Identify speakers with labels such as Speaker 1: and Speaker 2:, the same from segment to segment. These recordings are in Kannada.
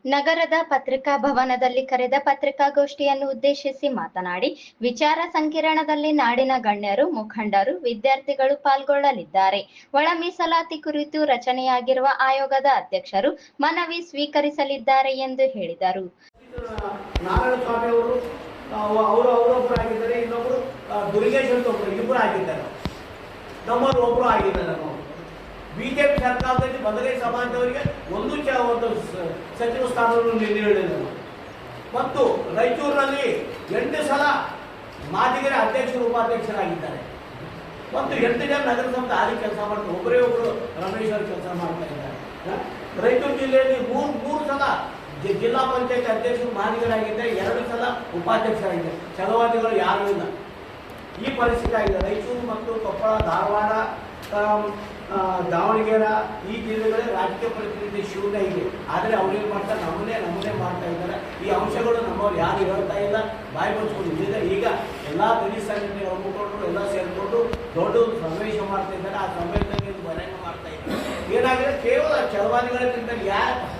Speaker 1: ನಗರದ ಪತ್ರಿಕಾ ಭವನದಲ್ಲಿ ಕರೆದ ಪತ್ರಿಕಾಗೋಷ್ಠಿಯನ್ನು ಉದ್ದೇಶಿಸಿ ಮಾತನಾಡಿ, ವಿಚಾರ ಸಂಕಿರಣದಲ್ಲಿ ನಾಡಿನ ಗಣ್ಯರು, ಮುಖಂಡರು, ವಿದ್ಯಾರ್ಥಿಗಳು ಪಾಲ್ಗೊಳ್ಳಲಿದ್ದಾರೆ. ಒಳ ಮೀಸಲಾತಿ ಕುರಿತು ರಚನೆಯಾಗಿರುವ ಆಯೋಗದ ಅಧ್ಯಕ್ಷರು ಮನವಿ ಸ್ವೀಕರಿಸಲಿದ್ದಾರೆ ಎಂದು ಹೇಳಿದರು.
Speaker 2: ಬಿಜೆಪಿ ಸರ್ಕಾರದಲ್ಲಿ ಬದಲೇ ಸಮಾಜದವರಿಗೆ ಒಂದು ಸಚಿವ ಸ್ಥಾನವನ್ನು ನೀಡಿದರು ಮತ್ತು ರಾಯಚೂರಿನಲ್ಲಿ 8 ಸಲ ಮಾದಿಗರ ಅಧ್ಯಕ್ಷರು ಉಪಾಧ್ಯಕ್ಷರಾಗಿದ್ದಾರೆ ಮತ್ತು 8 ಜನ ನಗರಸಭೆ ಆದಿ ಕೆಲಸ ಮಾಡ್ತಾರೆ. ಒಬ್ಬರೇ ಒಬ್ಬರು ರಮೇಶ್ ಅವರು ಕೆಲಸ ಮಾಡ್ತಾ ಇದ್ದಾರೆ. ರಾಯಚೂರು ಜಿಲ್ಲೆಯಲ್ಲಿ ಮೂರು ಸಲ ಜಿಲ್ಲಾ ಪಂಚಾಯತ್ ಅಧ್ಯಕ್ಷರು ಮಾದಿಗರಾಗಿದ್ದಾರೆ, 2 ಸಲ ಉಪಾಧ್ಯಕ್ಷರಾಗಿದ್ದಾರೆ. ಛಲವಾದಿಗಳು ಯಾರೂ ಇಲ್ಲ. ಈ ಪರಿಸ್ಥಿತಿ ಆಗಿದೆ. ರಾಯಚೂರು ಮತ್ತು ಕೊಪ್ಪಳ, ಧಾರವಾಡ, ದಾವಣಗೆರೆ ಈ ಜಿಲ್ಲೆಗಳ ರಾಜಕೀಯ ಪರಿಸ್ಥಿತಿ ಶೂನ್ಯ ಇದೆ. ಆದರೆ ಅವ್ರೇನು ಮಾಡ್ತಾರೆ, ನಮ್ಮನ್ನೇ ಮಾಡ್ತಾ ಇದ್ದಾರೆ. ಈ ಅಂಶಗಳು ನಮ್ಮವ್ರು ಯಾರು ಹೇಳ್ತಾ ಇಲ್ಲ, ಬಾಯಿ ಮುಚ್ಕೊಂಡು ಈಗ ಎಲ್ಲ ದಲಿತ ಸಂಘಟನೆಗಳು ಮುಖಂಡರು ಎಲ್ಲ ಸೇರಿಕೊಂಡು ದೊಡ್ಡ ಸಮಾವೇಶ ಮಾಡ್ತಾ ಇದ್ದಾರೆ. ಆ ಸಮಾವೇಶದಲ್ಲಿ ಬರೆಯನ್ನು ಮಾಡ್ತಾ ಇದ್ದಾರೆ. ಏನಾಗಿದೆ, ಕೇವಲ ಚಳವಾದಿಗಳಿಂದ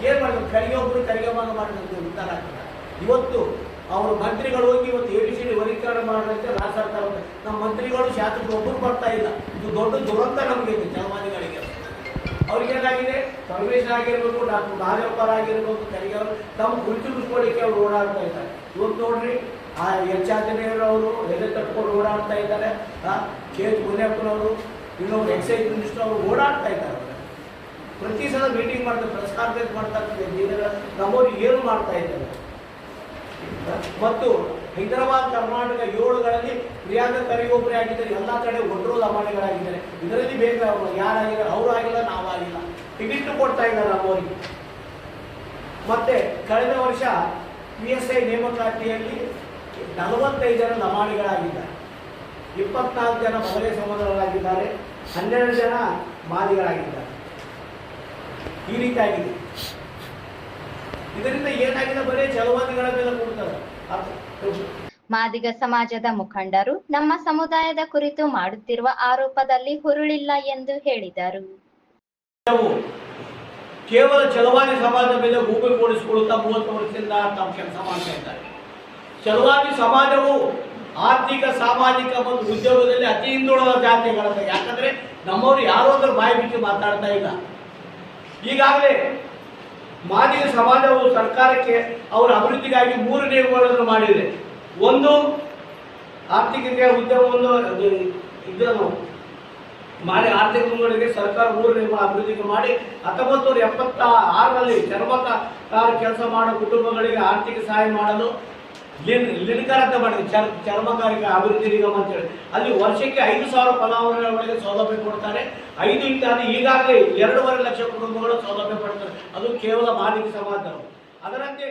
Speaker 2: ಏನು ಮಾಡಿದ್ರು, ಕರಿಗೆ ಒಬ್ಬರು ಕರಿಗೆ ಭಾಗ ಮಾಡಿದಂತೆ ಉತ್ತರ ಆಗ್ತದೆ. ಇವತ್ತು ಅವರು ಮಂತ್ರಿಗಳು ಹೋಗಿ ಇವತ್ತು ABCD ವರ್ಗೀಕರಣ ಮಾಡದಂತೆ ರಾಜ್ಯ ಸರ್ಕಾರ, ನಮ್ಮ ಮಂತ್ರಿಗಳು ಶಾಸಕರು ಒಬ್ಬರು ಬರ್ತಾ ಇಲ್ಲ. ಇದು ದೊಡ್ಡ ದುರಂತ ನಮಗೆ ಚಳವಾದಿಗಳಿಗೆ. ಅವ್ರಿಗೇನಾಗಿದೆ, ಪರಮೇಶ್ವರ್ ಆಗಿರ್ಬೇಕು, ಡಾಕ್ಟರ್ ಮಹಾದೇವಪ್ಪರ ಆಗಿರ್ಬೇಕು, ಕರಿಗೆ ಅವರು ತಮ್ಮ ಗುರುತಿಸ್ಕೊಳ್ಳಿಕ್ಕೆ ಅವ್ರು ಓಡಾಡ್ತಾ ಇದ್ದಾರೆ. ಇವತ್ತು ನೋಡ್ರಿ, ಆ HR ಎದೆ ತಟ್ಕೊಂಡು ಓಡಾಡ್ತಾ ಇದ್ದಾರೆ. KH ಮುನಿಯಪ್ಪನವರು, ಇನ್ನೊಬ್ರು ಎಕ್ಸೈಸ್ ಮಿನಿಸ್ಟರ್ ಅವರು ಓಡಾಡ್ತಾ ಇದ್ದಾರೆ. ಪ್ರತಿ ಸಲ ಮೀಟಿಂಗ್ ಮಾಡ್ತಾರೆ, ಪ್ರೆಸ್ ಕಾನ್ಫರೆನ್ಸ್ ಮಾಡ್ತಾರೆ. ನಮ್ಮವ್ರು ಏನು ಮಾಡ್ತಾ ಇದ್ದಾರೆ ಮತ್ತು ಹೈದರಾಬಾದ್, ಕರ್ನಾಟಕ 7ಗಳಲ್ಲಿ ಪ್ರಿಯಾಂಕ ಕರಿಗೊಬ್ಬರೇ ಆಗಿದ್ದಾರೆ. ಎಲ್ಲ ಕಡೆ ಒಡ್ರು ಲಮಾಣಿಗಳಾಗಿದ್ದಾರೆ. ಇದರಲ್ಲಿ ಬೇಗ ಯಾರಾಗಿದ್ದಾರೆ, ಅವರು ಆಗಿಲ್ಲ, ನಾವಾಗಿಲ್ಲ. ಟಿಕೆಟ್ ಕೊಡ್ತಾ ಇದ್ದಾರೆ ನಮ್ಮವರಿಗೆ. ಮತ್ತೆ ಕಳೆದ ವರ್ಷ PSI ನೇಮಕಾತಿಯಲ್ಲಿ 45 ಜನ ಲಮಾಣಿಗಳಾಗಿದ್ದಾರೆ, 24 ಜನ ಬದಲೇ ಸಮಾಜಗಳಾಗಿದ್ದಾರೆ, 12 ಜನ ಮಾದಿಗಳಾಗಿದ್ದಾರೆ. ಈ ರೀತಿಯಾಗಿದೆ. ಇದರಿಂದ ಏನಾಗಿದೆ, ಬರೀ ಚಲವಾದಿಗಳ ಮೇಲೆ ಕೊಡ್ತಾರೆ.
Speaker 1: ಮಾದಿಗ ಸಮಾಜದ ಮುಖಂಡರು ನಮ್ಮ ಸಮುದಾಯದ ಕುರಿತು ಮಾಡುತ್ತಿರುವ ಆರೋಪದಲ್ಲಿ ಹುರುಳಿಲ್ಲ ಎಂದು ಹೇಳಿದರು.
Speaker 2: ಕೇವಲ ಚಲವಾದಿ ಸಮಾಜದ ಮೇಲೆ ಗೂಗಲ್ ಕೂಡಿಸಿಕೊಳ್ಳುತ್ತಾ 30 ವರ್ಷದಿಂದ ತಾವು ಕೆಲಸ ಮಾಡ್ತಾ ಇದ್ದಾರೆ. ಚಲವಾದಿ ಸಮಾಜವು ಆರ್ಥಿಕ, ಸಾಮಾಜಿಕ ಮತ್ತು ಉದ್ಯೋಗದಲ್ಲಿ ಅತಿ ಹಿಂದುಳಿದ ಜಾತಿಗಳಂತ. ಯಾಕಂದ್ರೆ ನಮ್ಮವರು ಯಾರೋ ಅಂದ್ರೆ ಬಾಯಿ ಬಿಚ್ಚಿ ಮಾತಾಡ್ತಾ ಇಲ್ಲ. ಈಗಾಗಲೇ ಮಾದಿಗ ಸಮಾಜವು ಸರ್ಕಾರಕ್ಕೆ ಅವರ ಅಭಿವೃದ್ಧಿಗಾಗಿ 3 ನಿಯಮಗಳನ್ನು ಮಾಡಿದೆ. ಒಂದು, ಆರ್ಥಿಕತೆಯ ಉದ್ಯಮವನ್ನು ಇದನ್ನು ಮಾಡಿ ಆರ್ಥಿಕ ಮುಂಗಡಿಗೆ ಸರ್ಕಾರ 3 ನಿಯಮ ಅಭಿವೃದ್ಧಿ ಮಾಡಿ 1976ರಲ್ಲಿ ಚರ್ಮಕಾರ ಕೆಲಸ ಮಾಡೋ ಕುಟುಂಬಗಳಿಗೆ ಆರ್ಥಿಕ ಸಹಾಯ ಮಾಡಲು ಲಿನ್ಕರ್ ಅಂತ ಮಾಡಿದೆ, ಚರ್ಮಕಾರಿಕ ಅಭಿವೃದ್ಧಿ ನಿಗಮ ಅಂತೇಳಿ. ಅಲ್ಲಿ ವರ್ಷಕ್ಕೆ 5,000 ಫಲಾನುಭವಿಗಳಿಗೆ ಸೌಲಭ್ಯ ಕೊಡ್ತಾರೆ. 5 ಇತ್ಯಾದಿ ಈಗಾಗಲೇ 2.5 ಲಕ್ಷ ಕುಟುಂಬಗಳು ಸೌಲಭ್ಯ ಪಡ್ತಾರೆ. ಅದು ಕೇವಲ ಮಾದಿಗ ಸಮಾಜದವರು. ಅದರಂತೆ